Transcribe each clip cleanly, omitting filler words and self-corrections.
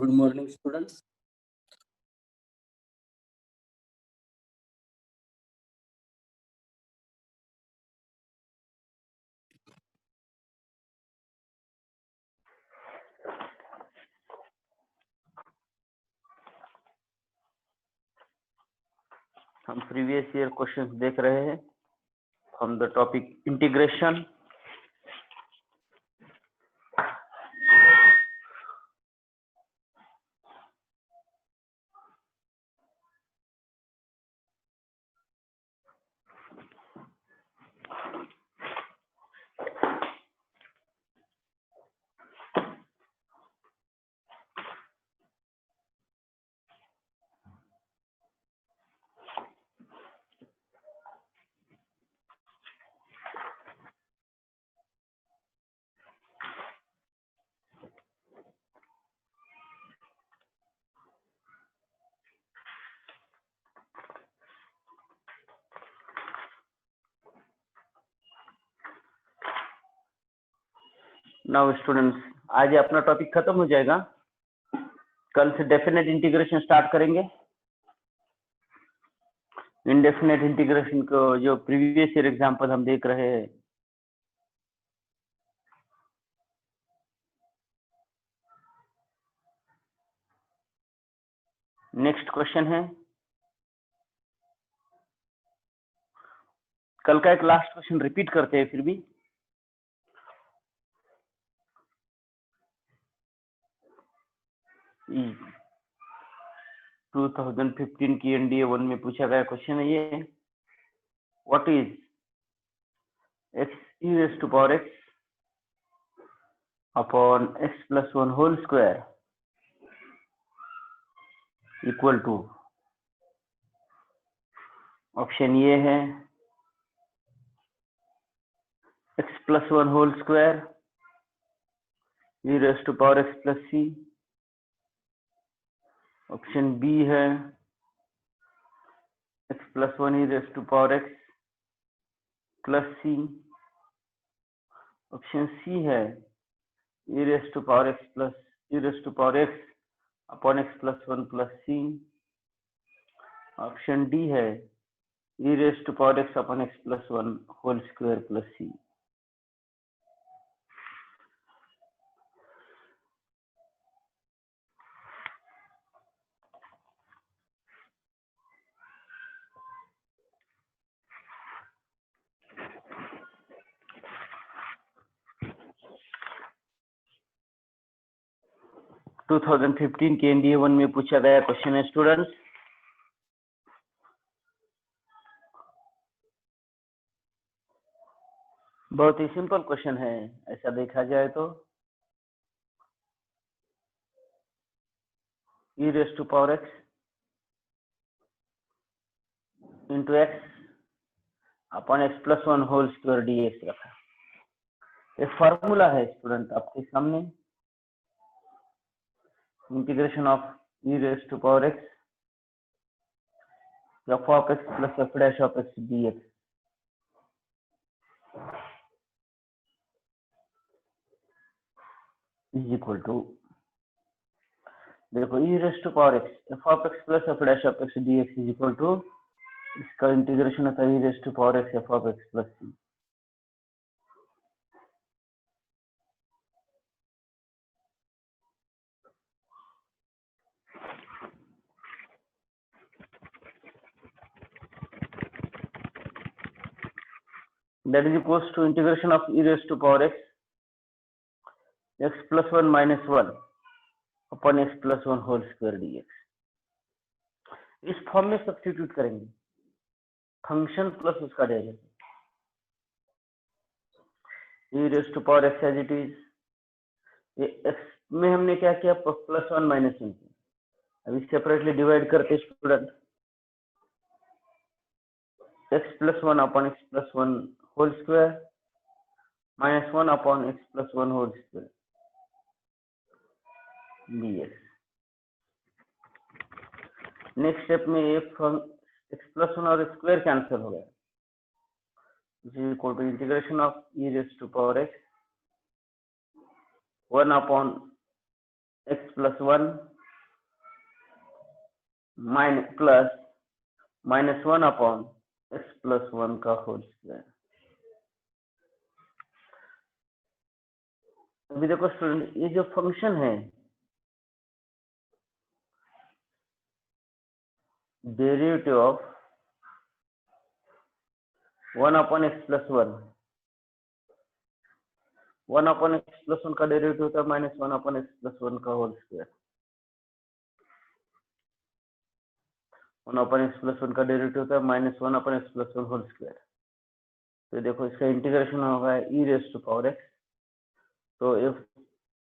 Good morning, students. हम previous year questions देख रहे हैं from the topic integration. Now students, आज अपना टॉपिक खत्म हो जाएगा। कल से डेफिनेट इंटीग्रेशन स्टार्ट करेंगे। इनडेफिनेट इंटीग्रेशन को जो प्रीवियस ईयर एग्जांपल हम देख रहे हैं, नेक्स्ट क्वेश्चन है। कल का एक लास्ट क्वेश्चन रिपीट करते हैं फिर भी। ई 2015 की एनडीए 1 में पूछा गया क्वेश्चन है ये। What is x e raised to power x upon x plus 1 whole square equal to, option ये है x plus 1 whole square e raised to power x plus c। Option B है x plus 1 e raised to power x plus c। Option C है e raised to power x upon x plus 1 plus c। Option D है e raised to power x upon x plus 1 whole square plus c। To 2015 के NDA 1 में पूछा गया question है students. बहुत ही simple question है ऐसा देखा जाए तो। e raised to power x into x upon x plus 1 whole square dx रखा। एक फॉर्मूला है स्टूडेंट आपके सामने, integration of e raised to power x f of x plus f dash of x dx is equal to, देखो e raised to power x f of x plus f dash of x dx is equal to, इसका integration होता है e raised to power x f of x plus c। That is equals to integration of e raised to power x plus 1 minus 1 upon x plus 1 whole square dx। इस form में substitute करेंगे, function plus उसका derivative e raised to power x as it is। ये x में हमने क्या किया, plus 1 minus 1 किया। अभी सेपरेटली डिवाइड करते student, x plus 1 upon x plus 1 whole square minus 1 upon x plus 1 whole square dx। Next step में ये x plus 1 और स्क्वायर कैंसिल हो गया, which is equal to integration of e raised to power x 1 upon x plus 1 plus minus 1 upon x plus 1 का whole square. अभी देखो student, ये जो फंक्शन है derivative of 1 upon x plus 1 upon x plus 1 का derivative होता है minus 1 upon x plus 1 का whole square. 1 upon x plus 1 का डेरिवेटिव होता है minus 1 upon x plus 1 whole square. तो देखो इसका इंटीग्रेशन होगा e raise to power x. तो if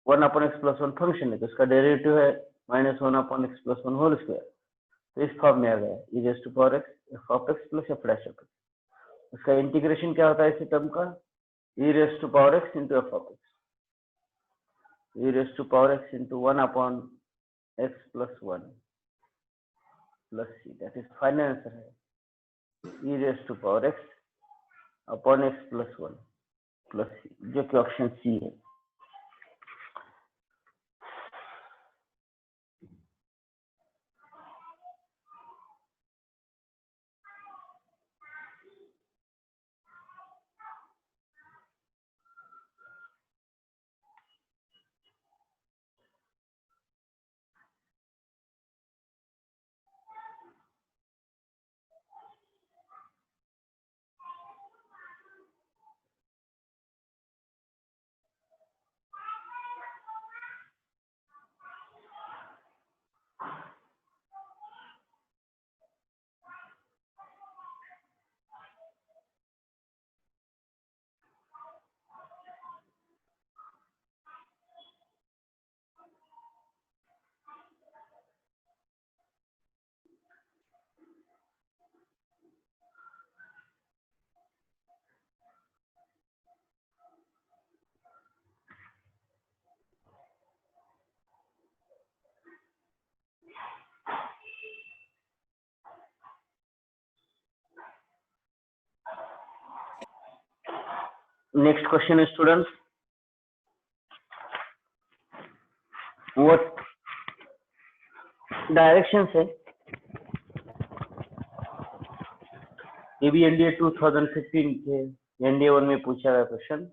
1 upon x plus 1 function है तो इसका डेरिवेटिव है minus 1 upon x plus 1 whole square. तो इस फॉर्म में आ गया e raise to power x f of x plus F dash of x. उसका इंटीग्रेशन क्या होता है इसी टर्म का, e raised to power x into f of x, e raised to power x into 1 upon x plus 1 plus c, that is final answer है e raised to power x upon x plus 1 plus c, जो कि option C है। Next question students, what direction है, ये भी NDA 2015 के NDA 1 में पूछा गया question.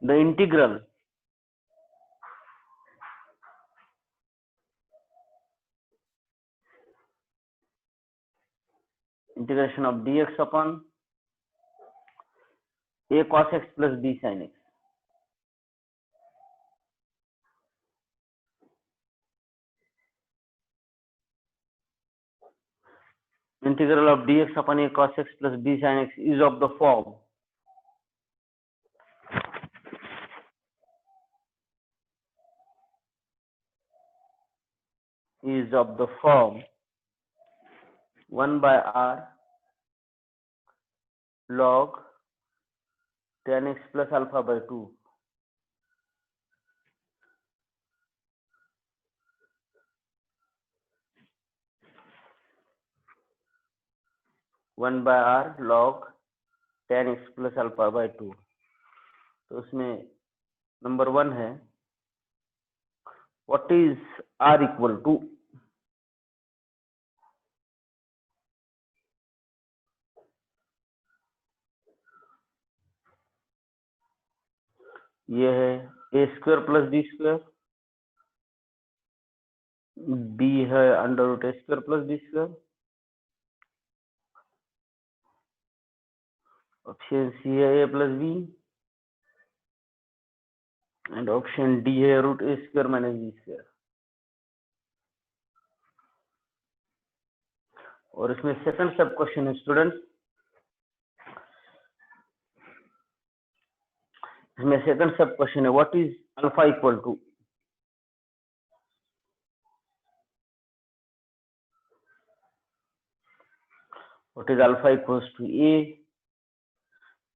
The integral integration of dx upon a cos x plus b sin x, integral of dx upon a cos x plus b sin x is of the form 1 by r log tan x plus alpha by 2 1 by r log tan x plus alpha by 2। तो उसमें number 1 है what is r equal to, ये है a square plus b square, b है under root a square plus b square, option C है a plus b and option D है root a square minus b square. और इसमें second सब question है student, इसमें सेकंड सब question है what is alpha equal to, what is alpha equals to a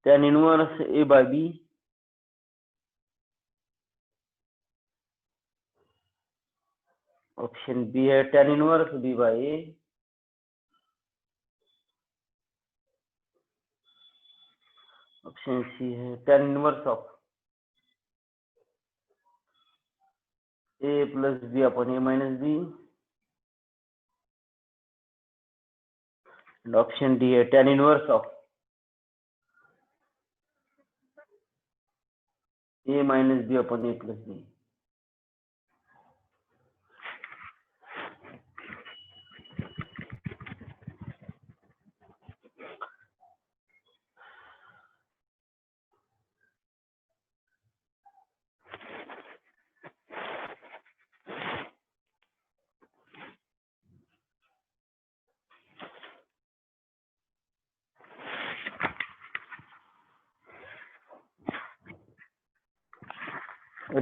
tan inverse a by b option B है tan inverse b by a, option C है tan inverse of a plus b upon a minus b, and option D है tan inverse of a minus b upon a plus b.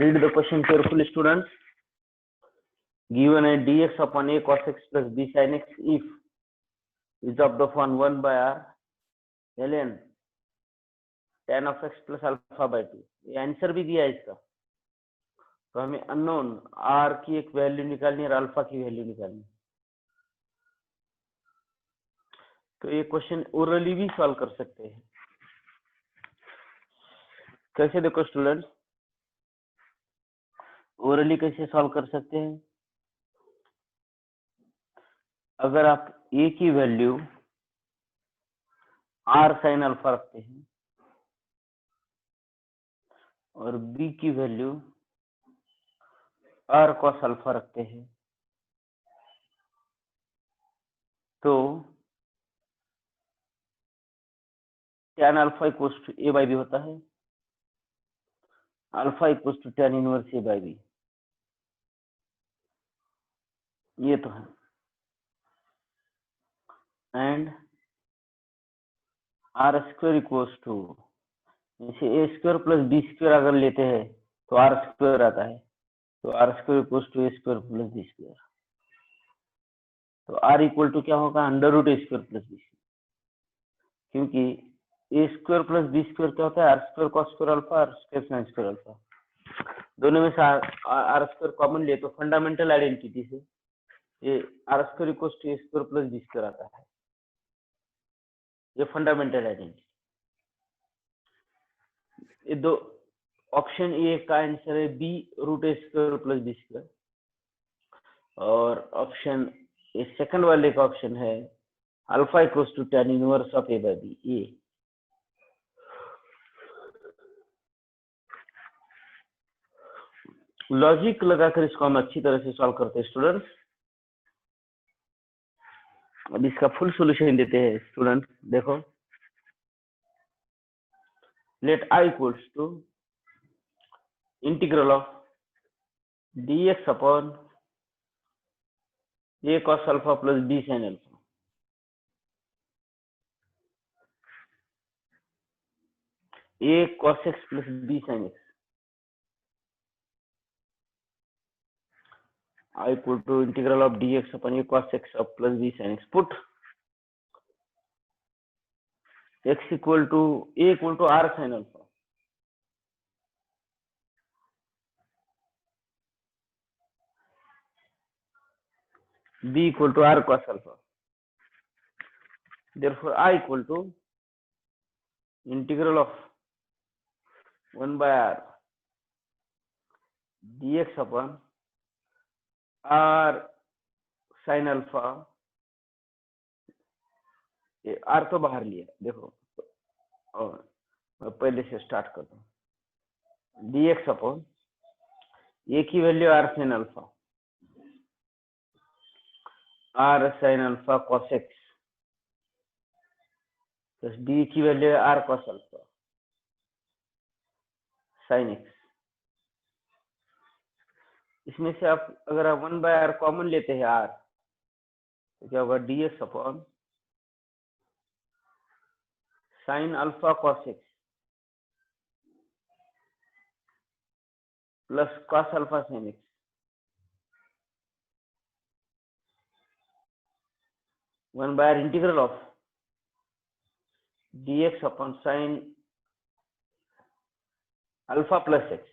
Read the question carefully, students. Given a dx upon a cos x plus b sin x if is of the form 1 by r ln tan of x plus alpha by 2. ये answer भी दिया है इसका, तो हमें unknown r की एक value निकालनी है और अल्फा की वैल्यू निकालनी है. तो ये क्वेश्चन ओरली भी सॉल्व कर सकते हैं. कैसे देखो स्टूडेंट्स, ओरली कैसे सॉल्व कर सकते हैं? अगर आप a की वैल्यू r sin अल्फा रखते हैं और b की वैल्यू r cos अल्फा रखते हैं, तो tan alpha equals to a by b होता है, alpha equals to tan inverse a by b. ये तो है. And r square equals to, जैसे a square plus b square अगर लेते हैं तो आर स्क्वायर आता है, तो r square equals to a square plus b square. तो आर इक्वल टू क्या होगा? Under root a square plus b square, क्योंकि a square plus b square क्या होता है? R square cos square alpha, r square sine square alpha. दोनों में से आर स्क्वायर कॉमन ले तो फंडामेंटल आइडेंटिटी से ये r square equals to a square plus b square आता है. ये फंडामेंटल आइडेंटिटी. ये दो ऑप्शन ए का आंसर है B root a square plus b square, और ऑप्शन ए सेकंड वाले का ऑप्शन है alpha equals to tan inverse of a by b. ये लॉजिक लगाकर इसको हम अच्छी तरह से सॉल्व करते हैं स्टूडेंट्स. अब इसका फुल सॉल्यूशन देते हैं स्टूडेंट. देखो, let i equals to integral of dx upon a cos alpha plus b sin alpha. a cos x plus b sin x I equal to integral of dx upon a cos x of plus b sin x. Put x equal to a equal to r sin alpha. B equal to r cos alpha. Therefore, I equal to integral of 1 by r dx upon r sin alpha. ये r तो बाहर लिया, देखो, और मैं पहले से start करता हूँ. dx अपॉन a की value r sin alpha, r sin alpha cos x plus b की वैल्यू है r cos alpha sin x. इसमें से आप अगर आप 1 by r कॉमन लेते हैं r, तो क्या होगा? dx upon sin alpha cos x plus cos alpha sin x. 1 by r integral of dx upon sin alpha plus x.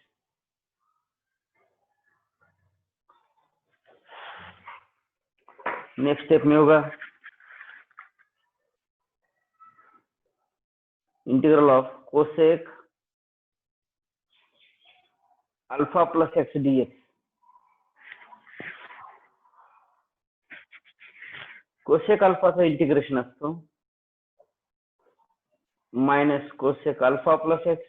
Next step में होगा integral of cosec alpha plus x dx. Cosec अल्फाचं integration असतं minus cosec alpha plus x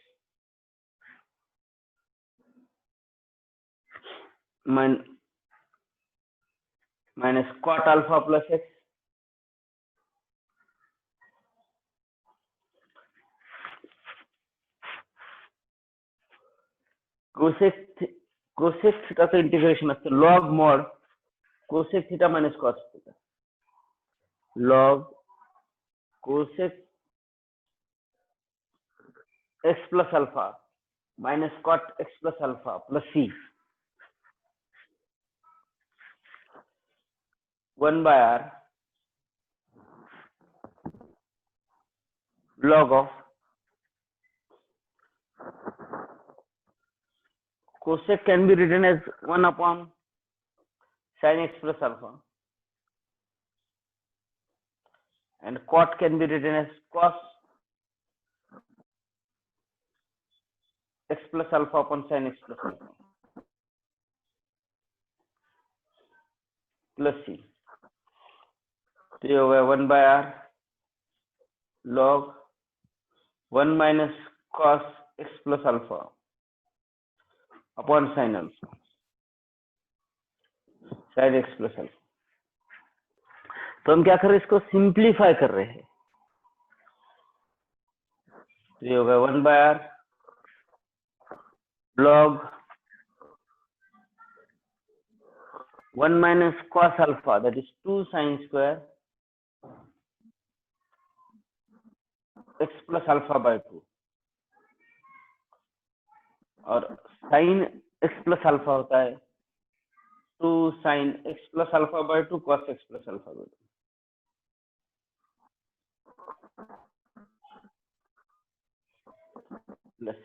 minus cot alpha plus x cosec थीटाचं integration असतं log mod cosec theta minus cos theta log cosec x plus alpha minus cot x plus alpha plus C 1/r log of cosec can be written as 1 upon sin x plus alpha and cot can be written as cos x plus alpha upon sin x plus alpha plus c. तो ये हो गया 1/r log 1 minus cos x plus alpha upon sin alpha sin x plus alpha. तो हम क्या कर रहे हैं, इसको सिंप्लीफाई कर रहे हैं. तो ये हो गया 1/r log 1 minus cos alpha, that is 2 sin square x plus alpha by 2 और sin x plus alpha होता है 2 sin x plus alpha by 2 cos x plus alpha by 2 plus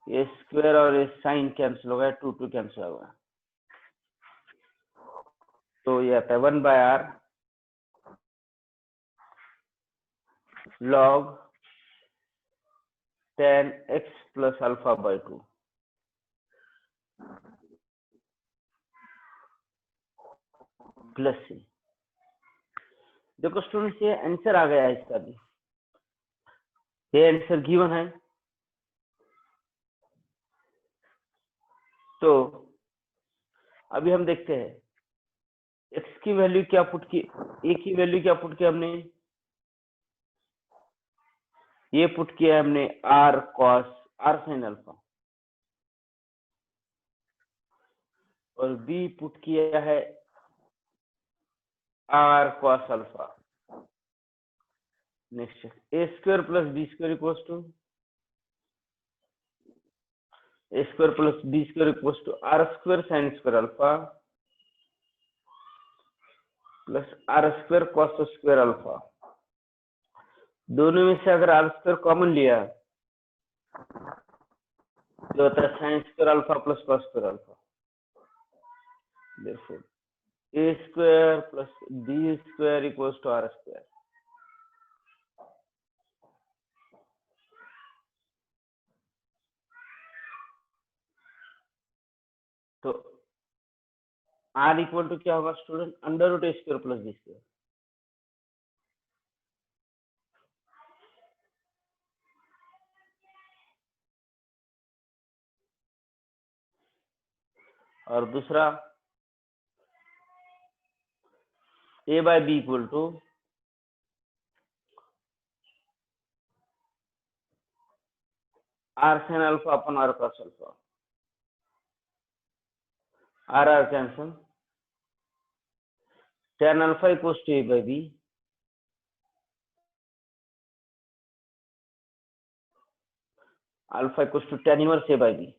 ये स्क्वायर और ये साइन कैंसिल हो गया 2 cancel हो गया. तो ये आता है 1/r log tan x plus alpha by 2 plus सी. देखो स्टूडेंट्स ये आंसर आ गया है इसका भी, ये आंसर गिवन है. तो अभी हम देखते हैं x की वैल्यू क्या पुट की, a की वैल्यू क्या पुट किया हमने, ये पुट किया हमने r cos r sin alpha और b पुट किया है r cos alpha. Next a square plus b square equals to a square plus b square equals to r square sin square alpha plus r square cos square alpha. दोनों में से अगर r square common लिया तो होता है sin square alpha plus cos square alpha. therefore a square plus b square equals to r square. तो r equal to क्या होगा student, under root a square plus b square. और दूसरा a by b equal to r sin alpha upon r cos alpha. r cancel, tan alpha equals to a by b alpha equals to tan inverse a by b.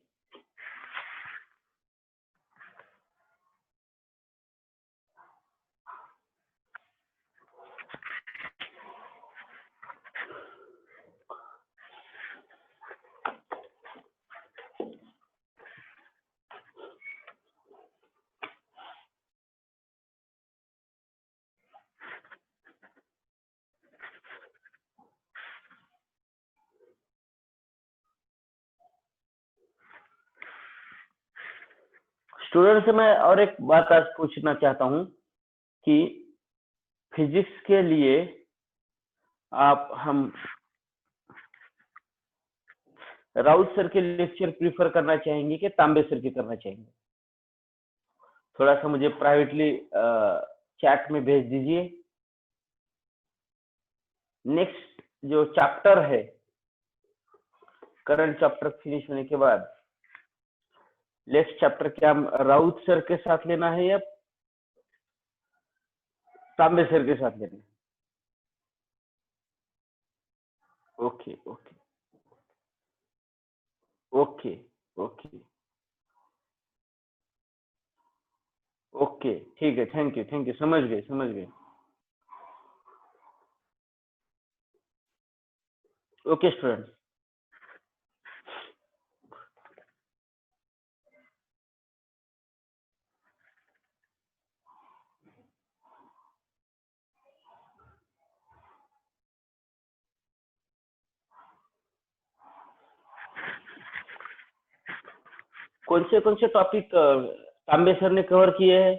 Student से मैं और एक बात आज पूछना चाहता हूं कि फिजिक्स के लिए हम राउत सर के लेक्चर प्रीफर करना चाहेंगे कि तांबे सर के करना चाहेंगे? थोड़ा सा मुझे प्राइवेटली चैट में भेज दीजिए। नेक्स्ट जो चैप्टर है, करंट चैप्टर फिनिश होने के बाद नेक्स्ट चैप्टर क्या हम राउत सर के साथ लेना है या तांबे सर के साथ लेना है? Okay okay okay okay okay, ठीक है, थैंक यू, समझ गए। ओके स्टूडेंट्स, कौन से टॉपिक तांबे सर ने कवर किए हैं?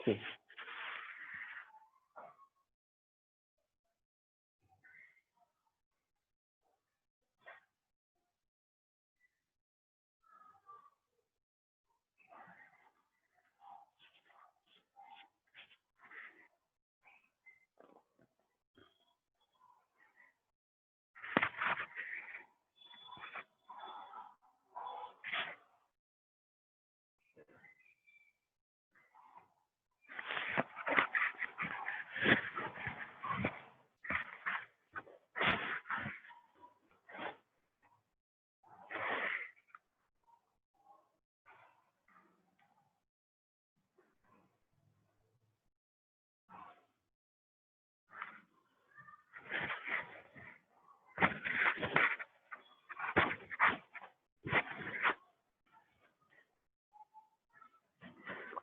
ठीक,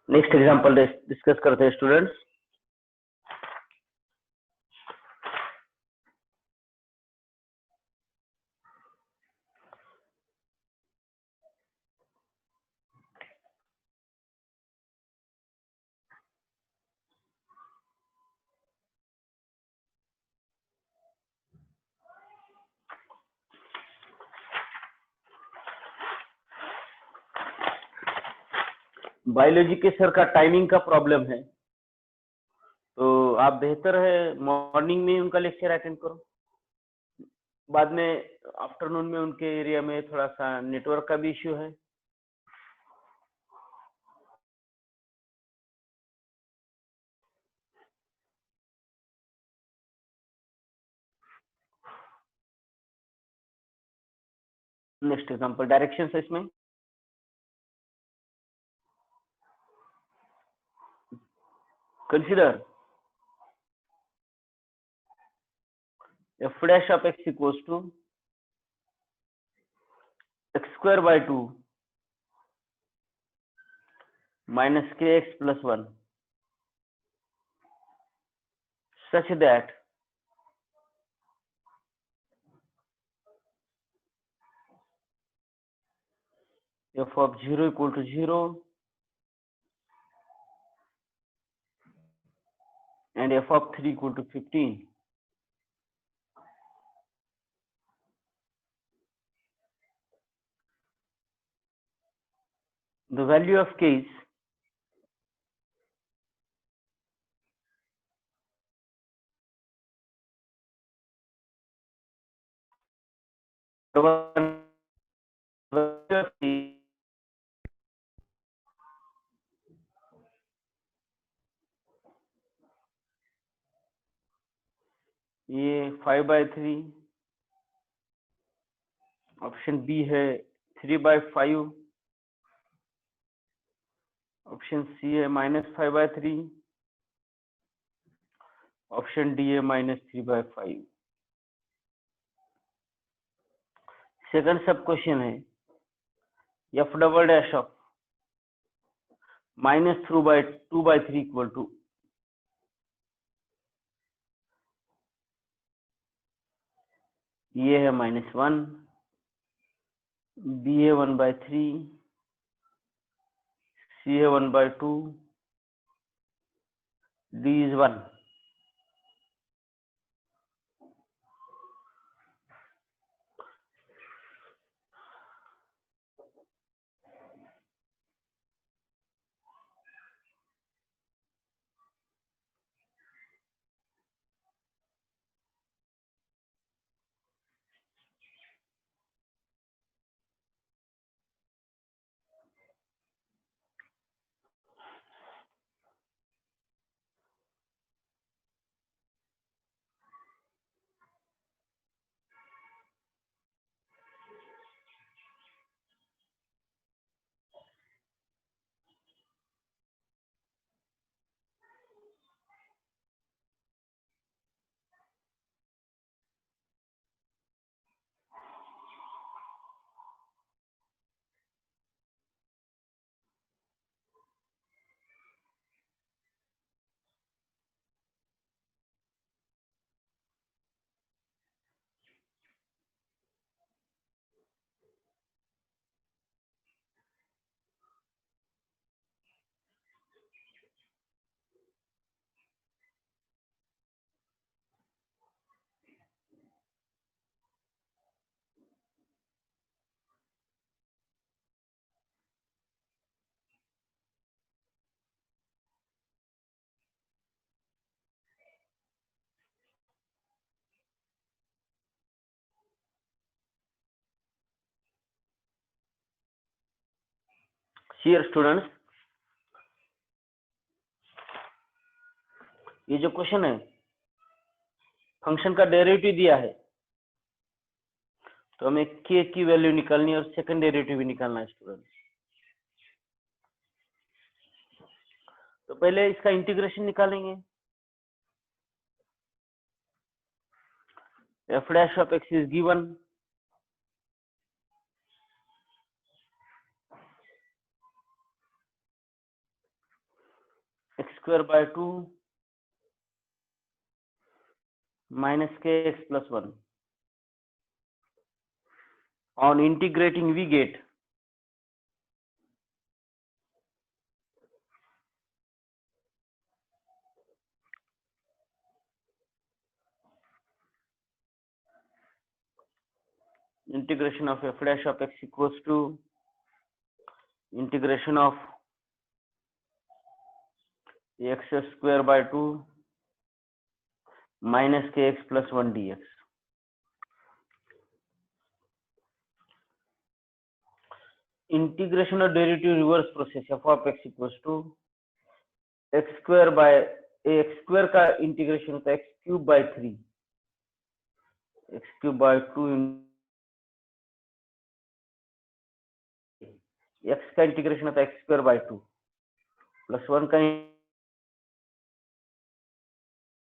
नेक्स्ट एग्जांपल डिस्कस करते हैं स्टूडेंट्स। बायोलॉजी के सर का टाइमिंग का प्रॉब्लम है, तो आप बेहतर है मॉर्निंग में उनका लेक्चर अटेंड करो, बाद में आफ्टरनून में उनके एरिया में थोड़ा सा नेटवर्क का भी इश्यू है। नेक्स्ट एग्जांपल डायरेक्शन है इसमें। Consider f dash of x equals to x square by 2 minus kx plus 1 such that f of 0 equal to 0 and f of 3 equal to 15. The value of k is ये 5/3, option B है 3/5, option C है -5/3, option D है -3/5। Second सब question है f double dash of -2/3 equal to ये है -1, B है 1/3, सी है 1/2, डी इज 1। हियर स्टूडेंट्स, ये जो क्वेश्चन है, फंक्शन का डेरिवेटिव दिया है, तो हमें के की वैल्यू निकालनी है और सेकंड डेरिवेटिव भी निकालना है स्टूडेंट्स। तो पहले इसका इंटीग्रेशन निकालेंगे। F dash of x is given, x²/2 -kx + 1. On integrating, we get integration of f dash of x equals to integration of x²/2 -kx + 1 dx. Integration of derivative reverse process, f of x equals to x² का integration होता है x³/3, x³/2 x का integration होता है x²/2 + 1 का